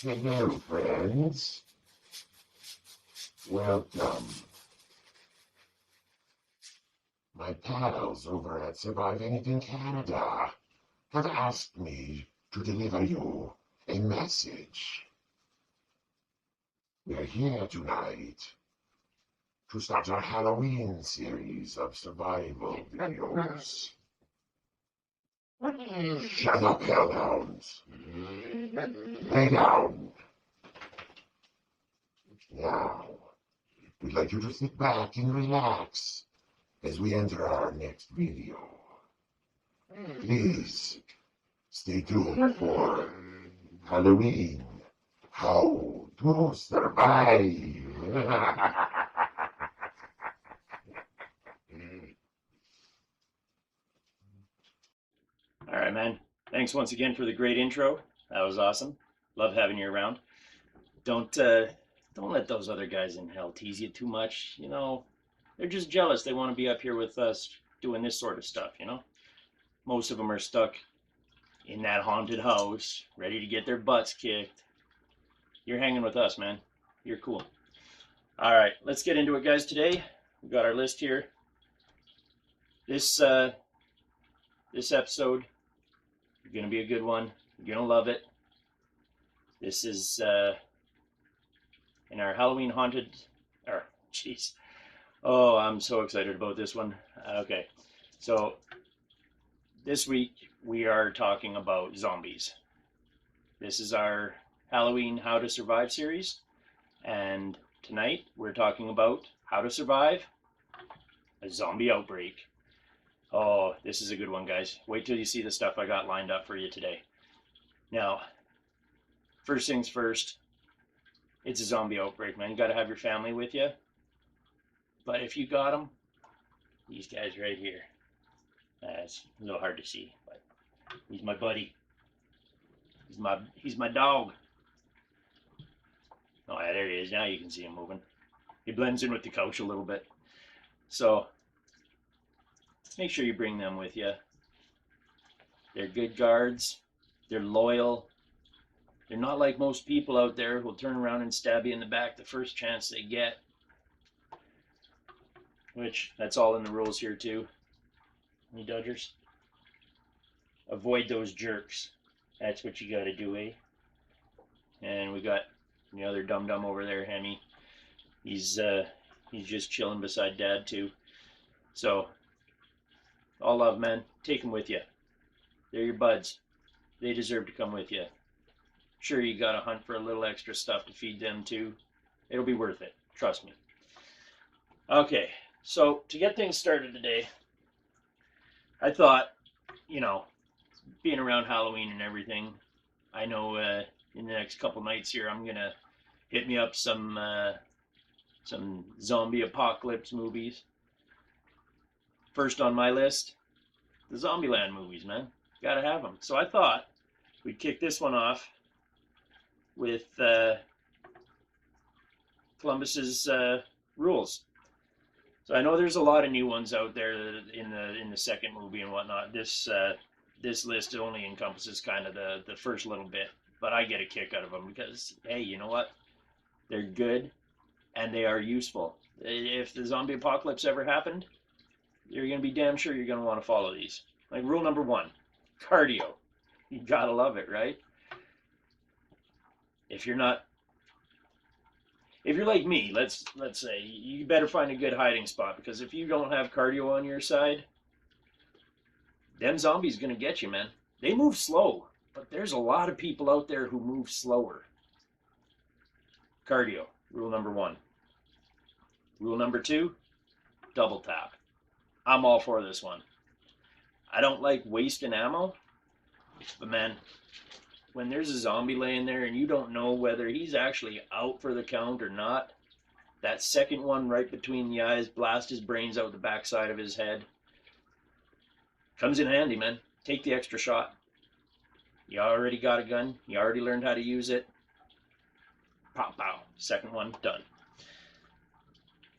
Hello, friends. Welcome. My pals over at Surviving It in Canada have asked me to deliver you a message. We're here tonight to start our Halloween series of survival videos. Shut up, hellhounds. Lay down. Now, we'd like you to sit back and relax as we enter our next video. Please stay tuned for Halloween. How to survive. All right, man. Thanks once again for the great intro. That was awesome. Love having you around. Don't let those other guys in hell tease you too much. You know, they're just jealous. They want to be up here with us doing this sort of stuff, you know? Most of them are stuck in that haunted house, ready to get their butts kicked. You're hanging with us, man. You're cool. All right, let's get into it, guys. Today, we've got our list here. This episode is going to be a good one. You're going to love it. This is in our Halloween haunted, jeez. Oh, I'm so excited about this one. Okay, so this week we are talking about zombies. This is our Halloween How to Survive series, and tonight we're talking about how to survive a zombie outbreak. Oh, this is a good one, guys. Wait till you see the stuff I got lined up for you today. Now, first things first, it's a zombie outbreak, man. You got to have your family with you. But if you got them, these guys right here. It's a little hard to see, but he's my buddy. He's my dog. Oh, yeah, there he is. Now you can see him moving. He blends in with the couch a little bit. So make sure you bring them with you. They're good guards. They're loyal. They're not like most people out there who'll turn around and stab you in the back the first chance they get. Which, that's all in the rules here too. Any Dodgers? Avoid those jerks. That's what you gotta do, eh? And we got the other dum-dum over there, Hemi. He's just chilling beside Dad too. So, all love, man. Take them with you. They're your buds. They deserve to come with you. Sure, you gotta hunt for a little extra stuff to feed them too. It'll be worth it. Trust me. Okay, so to get things started today, I thought, you know, being around Halloween and everything, I know in the next couple nights here, I'm gonna hit me up some zombie apocalypse movies. First on my list, the Zombieland movies, man. Gotta have them. So I thought we'd kick this one off with Columbus's rules. So I know there's a lot of new ones out there in the second movie and whatnot. This list only encompasses kind of the first little bit, but I get a kick out of them because, hey, you know what? They're good and they are useful. If the zombie apocalypse ever happened, you're going to be damn sure you're going to want to follow these. Like rule number 1, cardio. You gotta love it, right? If you're like me, let's say, you better find a good hiding spot, because if you don't have cardio on your side, them zombies gonna get you, man. They move slow, but there's a lot of people out there who move slower. Cardio. Rule number 1. Rule number 2, double tap. I'm all for this one. I don't like wasting ammo, but man, when there's a zombie laying there and you don't know whether he's actually out for the count or not, that second one right between the eyes, blast his brains out the backside of his head, comes in handy, man. Take the extra shot. You already got a gun. You already learned how to use it. Pow, pow. Second one, done.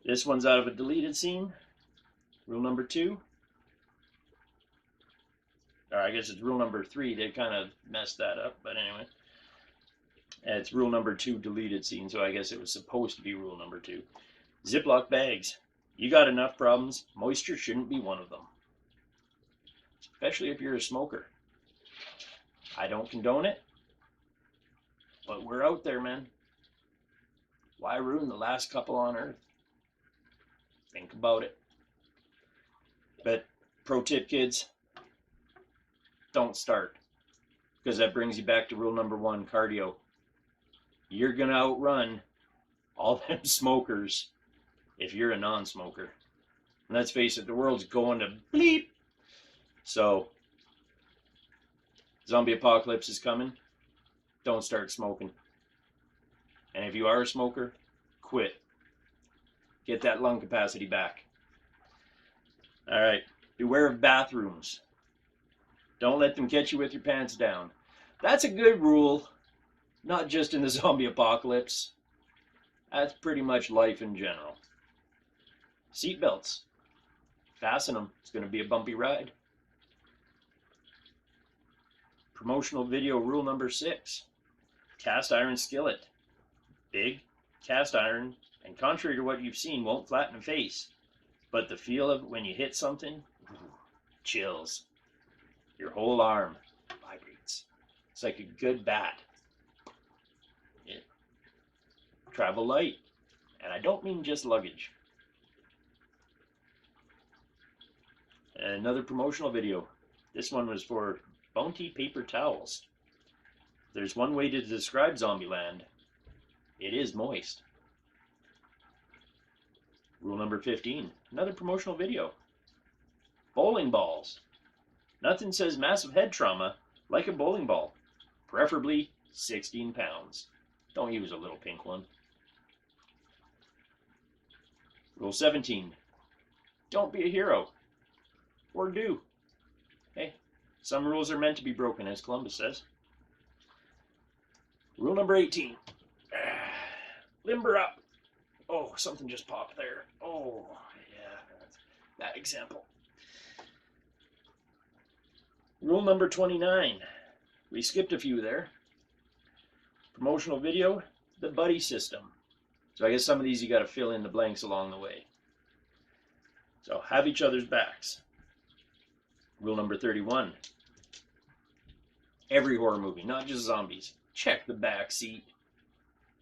This one's out of a deleted scene. Rule number 2. Or I guess it's rule number 3. They kind of messed that up, but anyway. It's rule number 2, deleted scene, so I guess it was supposed to be rule number 2. Ziploc bags. You got enough problems. Moisture shouldn't be one of them. Especially if you're a smoker. I don't condone it, but we're out there, man. Why ruin the last couple on Earth? Think about it. But pro tip, kids, don't start, because that brings you back to rule number 1, cardio. You're going to outrun all them smokers if you're a non-smoker. And let's face it, the world's going to bleep. So, zombie apocalypse is coming. Don't start smoking. And if you are a smoker, quit. Get that lung capacity back. All right. Beware of bathrooms. Don't let them catch you with your pants down. That's a good rule, not just in the zombie apocalypse. That's pretty much life in general. Seatbelts. Fasten them. It's going to be a bumpy ride. Promotional video rule number 6. Cast iron skillet. Big, cast iron, and contrary to what you've seen, won't flatten a face. But the feel of when you hit something, chills. Your whole arm vibrates. It's like a good bat. Travel light. And I don't mean just luggage. And another promotional video. This one was for Bounty paper towels. There's one way to describe Zombieland. It is moist. Rule number 15. Another promotional video. Bowling balls. Nothing says massive head trauma like a bowling ball. Preferably 16 pounds. Don't use a little pink one. Rule 17. Don't be a hero. Or do. Hey, some rules are meant to be broken, as Columbus says. Rule number 18. Limber up. Oh, something just popped there. Oh, yeah. That example. Rule number 29. We skipped a few there. Promotional video, the buddy system. So I guess some of these you got to fill in the blanks along the way. So have each other's backs. Rule number 31. Every horror movie, not just zombies, check the back seat.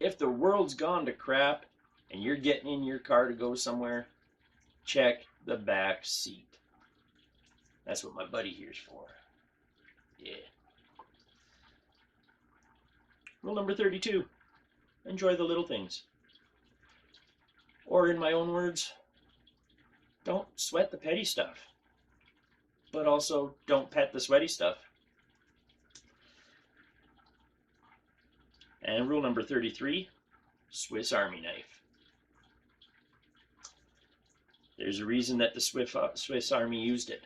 If the world's gone to crap and you're getting in your car to go somewhere, check the back seat. That's what my buddy here's for. Yeah. Rule number 32. Enjoy the little things. Or in my own words, don't sweat the petty stuff. But also, don't pet the sweaty stuff. And rule number 33, Swiss Army knife. There's a reason that the Swiss Army used it.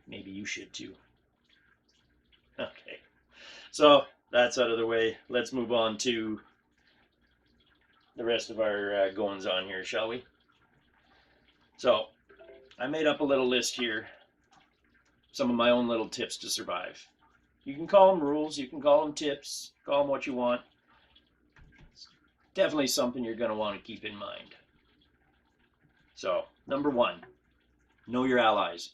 Maybe you should too. Okay, so that's out of the way. Let's move on to the rest of our goings on here, shall we? So, I made up a little list here. Some of my own little tips to survive. You can call them rules, you can call them tips, call them what you want. It's definitely something you're going to want to keep in mind. So, number 1, know your allies.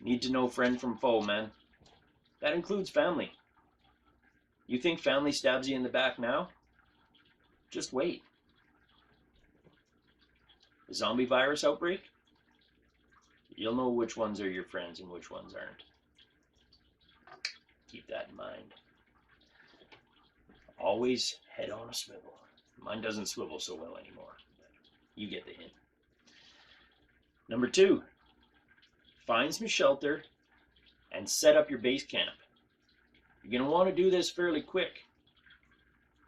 Need to know friend from foe, man. That includes family. You think family stabs you in the back now? Just wait. The zombie virus outbreak? You'll know which ones are your friends and which ones aren't. Keep that in mind. always head on a swivel. Mine doesn't swivel so well anymore. You get the hint. Number 2, find some shelter and set up your base camp. You're going to want to do this fairly quick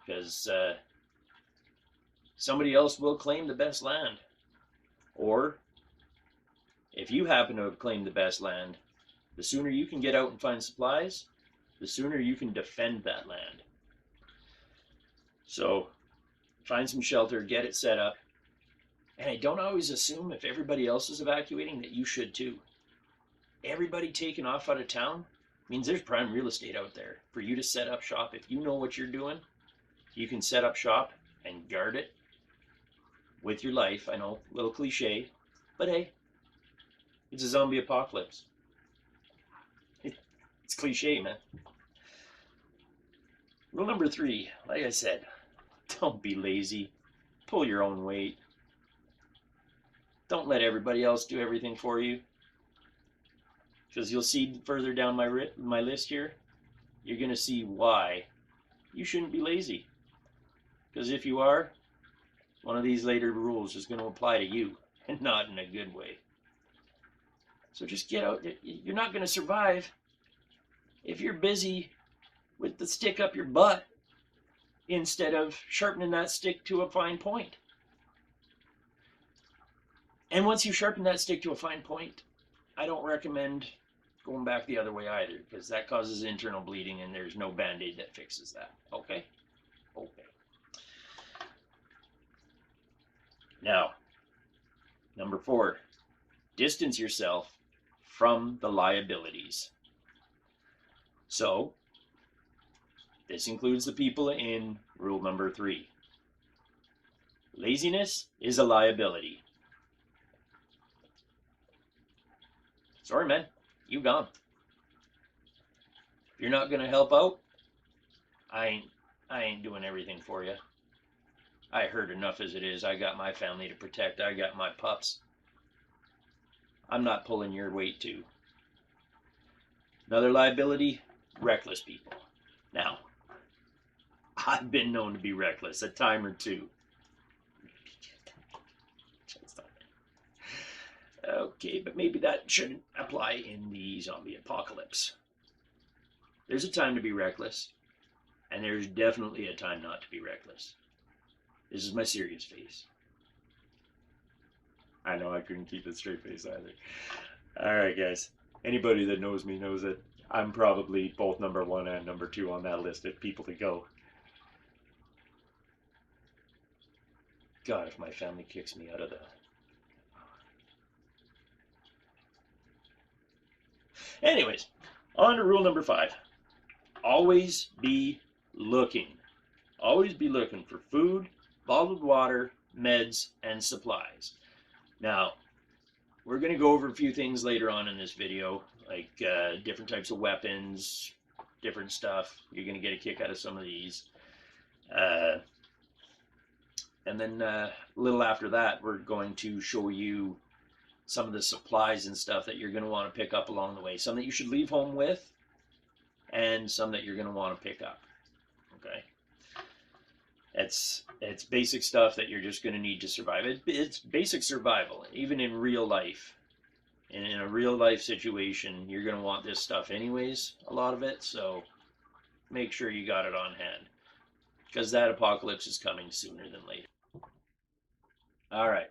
because somebody else will claim the best land. Or if you happen to have claimed the best land, the sooner you can get out and find supplies, the sooner you can defend that land. So find some shelter, get it set up. And I don't always assume if everybody else is evacuating that you should too. Everybody taking off out of town means there's prime real estate out there for you to set up shop. If you know what you're doing, you can set up shop and guard it with your life. I know, a little cliche, but hey, it's a zombie apocalypse. It's cliche, man. Rule number 3, like I said, don't be lazy. Pull your own weight. Don't let everybody else do everything for you. Because you'll see further down my list here, you're going to see why you shouldn't be lazy. Because if you are, one of these later rules is going to apply to you, and not in a good way. So just get out. You're not going to survive if you're busy with the stick up your butt instead of sharpening that stick to a fine point. And once you sharpen that stick to a fine point, I don't recommend going back the other way either, because that causes internal bleeding and there's no band-aid that fixes that. Okay? Okay. Now, number 4, distance yourself from the liabilities. So, this includes the people in rule number 3. Laziness is a liability. Sorry, man, you gone. If you're not gonna help out, I ain't doing everything for you. I hurt enough as it is. I got my family to protect. I got my pups. I'm not pulling your weight too. Another liability, reckless people. Now, I've been known to be reckless a time or two. Okay, but maybe that shouldn't apply in the zombie apocalypse. There's a time to be reckless, and there's definitely a time not to be reckless. This is my serious face. I know I couldn't keep a straight face either. Alright, guys. Anybody that knows me knows that I'm probably both number 1 and number 2 on that list of people to go. God, if my family kicks me out of the... Anyways, on to rule number 5. Always be looking. Always be looking for food, bottled water, meds, and supplies. Now, we're going to go over a few things later on in this video, like different types of weapons, different stuff. You're going to get a kick out of some of these. And then a little after that, we're going to show you some of the supplies and stuff that you're going to want to pick up along the way. Some that you should leave home with, and some that you're going to want to pick up. Okay? It's basic stuff that you're just going to need to survive. It's basic survival, even in real life. And in a real life situation, you're going to want this stuff anyways, a lot of it. So make sure you got it on hand, because that apocalypse is coming sooner than later. All right.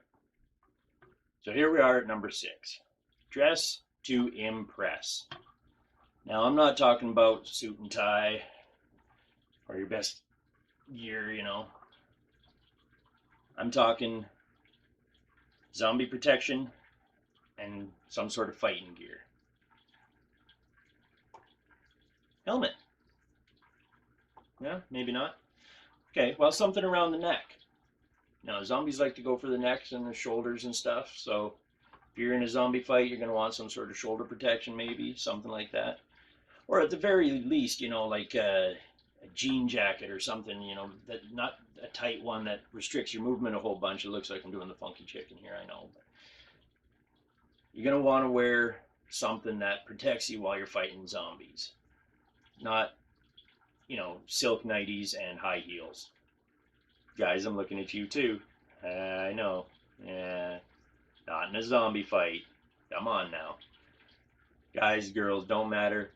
So here we are at number 6. Dress to impress. Now, I'm not talking about suit and tie or your best gear, you know. I'm talking zombie protection and some sort of fighting gear. Helmet. Yeah, maybe not. Okay, well, something around the neck. Now, zombies like to go for the necks and the shoulders and stuff, so if you're in a zombie fight, you're going to want some sort of shoulder protection, maybe, something like that. Or at the very least, you know, like a jean jacket or something, you know, that not a tight one that restricts your movement a whole bunch. It looks like I'm doing the funky chicken here, I know. But you're going to want to wear something that protects you while you're fighting zombies. Not silk nighties and high heels. Guys, I'm looking at you too. I know. Yeah, not in a zombie fight. Come on now. Guys, girls, don't matter.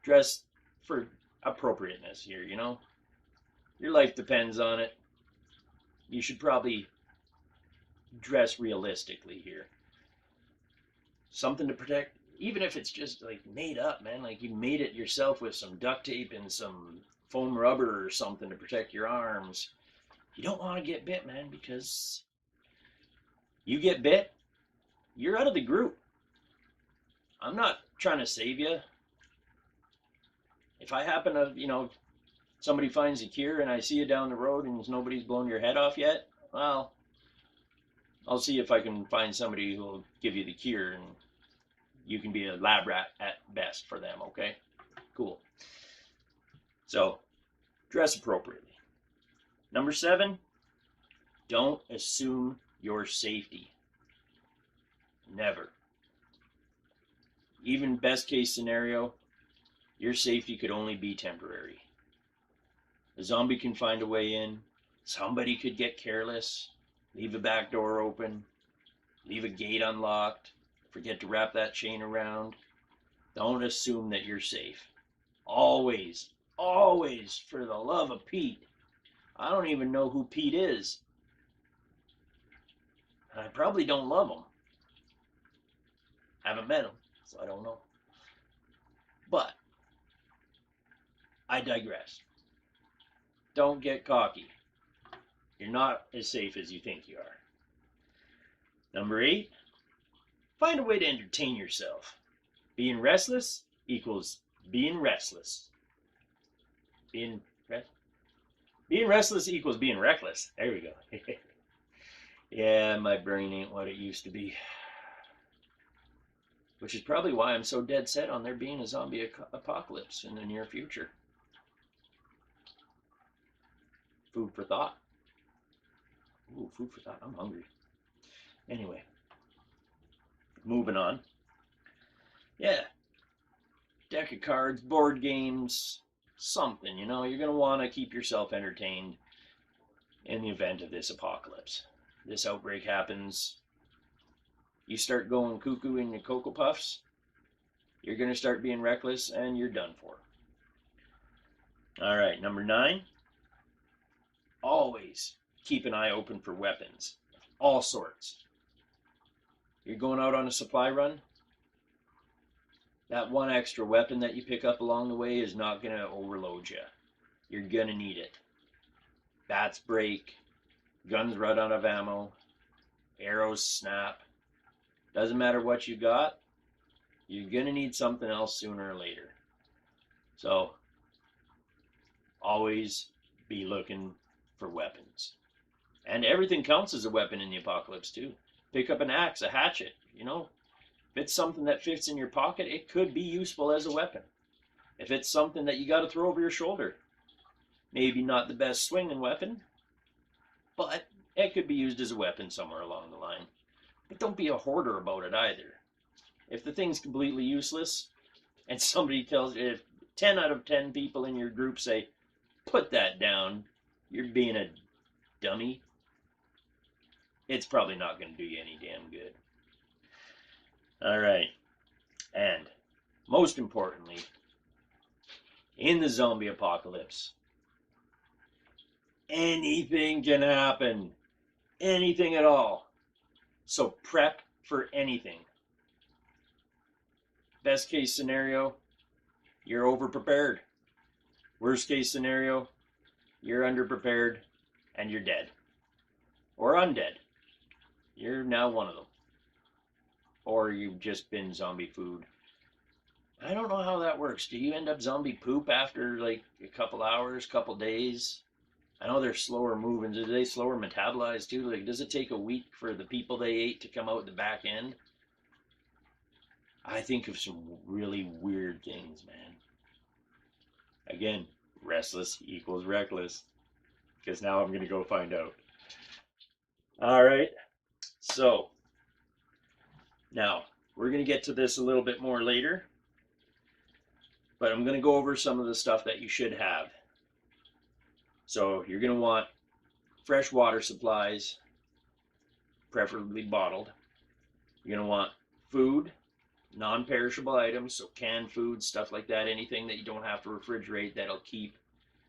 Dress for appropriateness here, Your life depends on it. You should probably dress realistically here. Something to protect, even if it's just like made up, man. Like you made it yourself with some duct tape and some foam rubber or something to protect your arms. You don't want to get bit, man, because you get bit, you're out of the group. I'm not trying to save you. If I happen to, somebody finds a cure and I see you down the road and nobody's blown your head off yet, well, I'll see if I can find somebody who will give you the cure and you can be a lab rat at best for them, okay? Cool. So, dress appropriately. Number 7, don't assume your safety. Never. Even best case scenario, your safety could only be temporary. A zombie can find a way in. Somebody could get careless, leave a back door open, leave a gate unlocked, forget to wrap that chain around. Don't assume that you're safe. Always, always, for the love of Pete. I don't even know who Pete is. And I probably don't love him. I haven't met him, so I don't know. But I digress. Don't get cocky. You're not as safe as you think you are. Number 8, find a way to entertain yourself. Being restless equals being restless. Being restless equals being reckless. There we go. Yeah, my brain ain't what it used to be. Which is probably why I'm so dead set on there being a zombie apocalypse in the near future. Food for thought. Ooh, food for thought. I'm hungry. Anyway, moving on. Yeah, deck of cards, board games, something, You're going to want to keep yourself entertained in the event of this apocalypse. This outbreak happens. You start going cuckoo in your Cocoa Puffs, you're going to start being reckless and you're done for. All right, number 9, always keep an eye open for weapons, all sorts. You're going out on a supply run, that one extra weapon that you pick up along the way is not going to overload you. You're going to need it. Bats break, guns run out of ammo, arrows snap. Doesn't matter what you got, you're going to need something else sooner or later. So, always be looking for weapons. And everything counts as a weapon in the apocalypse too. Pick up an axe, a hatchet, If it's something that fits in your pocket, it could be useful as a weapon. If it's something that you got to throw over your shoulder, maybe not the best swinging weapon, but it could be used as a weapon somewhere along the line. But don't be a hoarder about it either. If the thing's completely useless, and somebody tells you, if 10 out of 10 people in your group say, put that down, you're being a dummy, it's probably not going to do you any damn good. All right. And most importantly, in the zombie apocalypse, anything can happen. Anything at all. So prep for anything. Best case scenario, you're overprepared. Worst case scenario, you're underprepared and you're dead. Or undead. You're now one of them. Or you've just been zombie food. I don't know how that works. Do you end up zombie poop after like a couple hours, couple days? I know they're slower moving. Do they slower metabolize too? Like, does it take a week for the people they ate to come out the back end? I think of some really weird things, man. Again, restless equals reckless. Because now I'm going to go find out. All right. So, now, we're going to get to this a little bit more later. But I'm going to go over some of the stuff that you should have. So you're going to want fresh water supplies, preferably bottled. You're going to want food, non-perishable items, so canned food, stuff like that, anything that you don't have to refrigerate that'll keep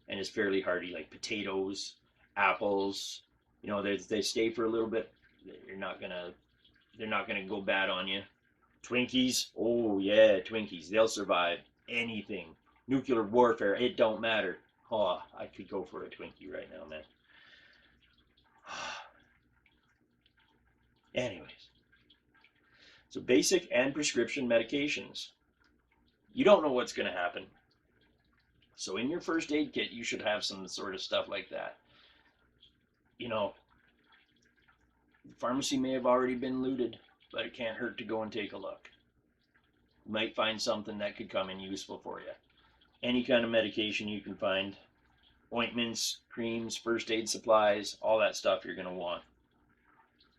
and is fairly hardy, like potatoes, apples. You know, they stay for a little bit. They're not gonna go bad on you. Twinkies, oh yeah, Twinkies. They'll survive anything. Nuclear warfare, it don't matter. Oh, I could go for a Twinkie right now, man. Anyways, so basic and prescription medications. You don't know what's going to happen. So in your first aid kit, you should have some sort of stuff like that. You know, the pharmacy may have already been looted, but it can't hurt to go and take a look. You might find something that could come in useful for you. Any kind of medication you can find, ointments, creams, first aid supplies, all that stuff you're going to want.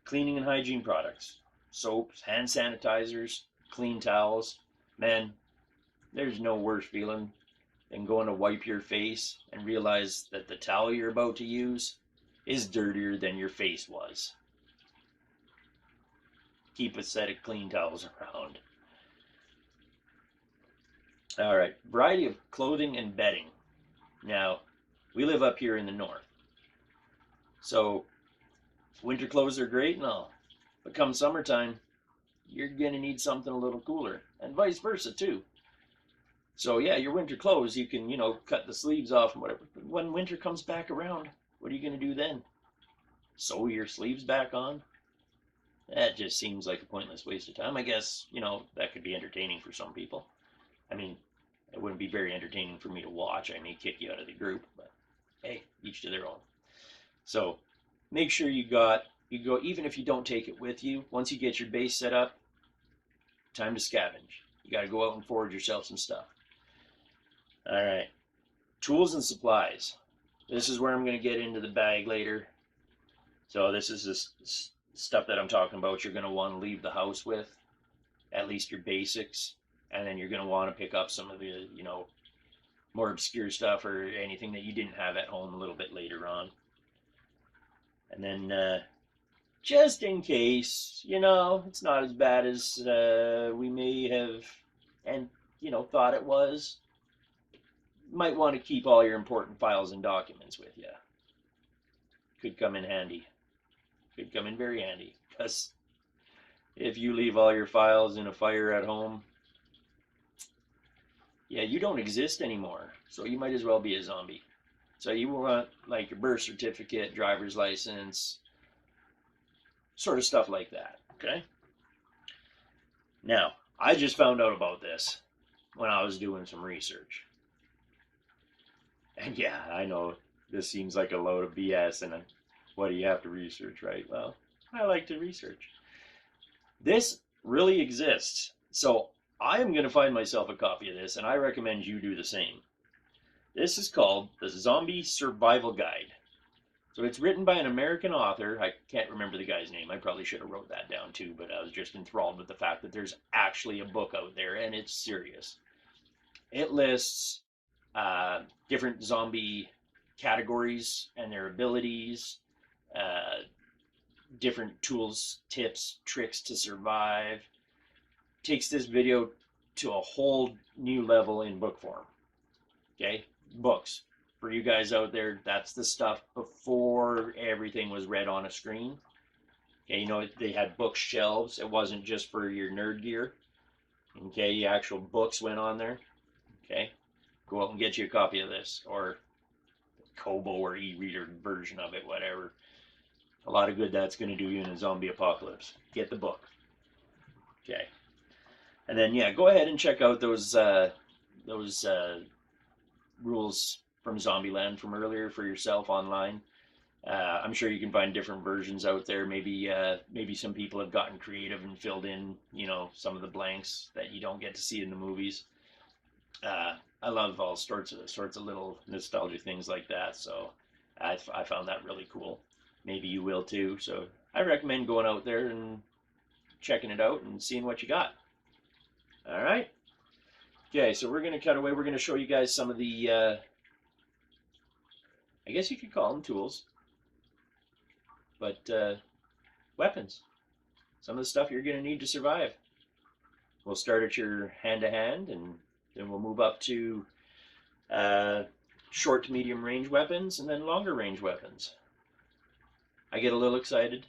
Cleaning and hygiene products, soaps, hand sanitizers, clean towels. Man, there's no worse feeling than going to wipe your face and realize that the towel you're about to use is dirtier than your face was. Keep a set of clean towels around. All right, variety of clothing and bedding. Now, we live up here in the north, so winter clothes are great and all, but come summertime, you're gonna need something a little cooler, and vice versa too. So yeah, your winter clothes, you can, cut the sleeves off and whatever. But when winter comes back around, what are you gonna do then? Sew your sleeves back on? That just seems like a pointless waste of time. I guess, that could be entertaining for some people. I mean, it wouldn't be very entertaining for me to watch. I may kick you out of the group, but hey, each to their own. So make sure you go, even if you don't take it with you, once you get your base set up, time to scavenge. You got to go out and forage yourself some stuff. All right, tools and supplies. This is where I'm going to get into the bag later. So this is this stuff that I'm talking about. You're going to want to leave the house with, at least your basics, and then you're going to want to pick up some of the, more obscure stuff or anything that you didn't have at home a little bit later on. And then just in case, it's not as bad as we may have and thought it was, you might want to keep all your important files and documents with you. Could come in handy. Could come in very handy, because if you leave all your files in a fire at home, yeah, you don't exist anymore, so you might as well be a zombie. So you want like your birth certificate, driver's license, sort of stuff like that, okay? Now, I just found out about this when I was doing some research. And yeah, I know this seems like a load of BS, and what do you have to research, right? Well, I like to research. This really exists. So I am going to find myself a copy of this, and I recommend you do the same. This is called the Zombie Survival Guide. So it's written by an American author. I can't remember the guy's name. I probably should have wrote that down too, but I was just enthralled with the fact that there's actually a book out there, and it's serious. It lists different zombie categories and their abilities, different tools, tips, tricks to survive. Takes this video to a whole new level in book form. Okay, books. For you guys out there, that's the stuff before everything was read on a screen. Okay, they had bookshelves. It wasn't just for your nerd gear. Okay, actual books went on there. Okay, go out and get you a copy of this, or Kobo or e-reader version of it, whatever. A lot of good that's going to do you in a zombie apocalypse. Get the book. Okay, and then yeah, go ahead and check out those rules from Zombieland from earlier for yourself online. I'm sure you can find different versions out there. Maybe some people have gotten creative and filled in, some of the blanks that you don't get to see in the movies. I love all sorts of little nostalgia things like that. So I found that really cool. Maybe you will too. So I recommend going out there and checking it out and seeing what you got. All right. Okay, so we're going to cut away. We're going to show you guys some of the I guess you could call them tools, but weapons. Some of the stuff you're going to need to survive. We'll start at your hand-to-hand, and then we'll move up to short to medium range weapons, and then longer range weapons. I get a little excited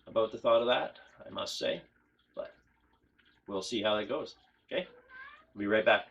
about the thought of that, I must say, but we'll see how that goes. Okay? We'll be right back.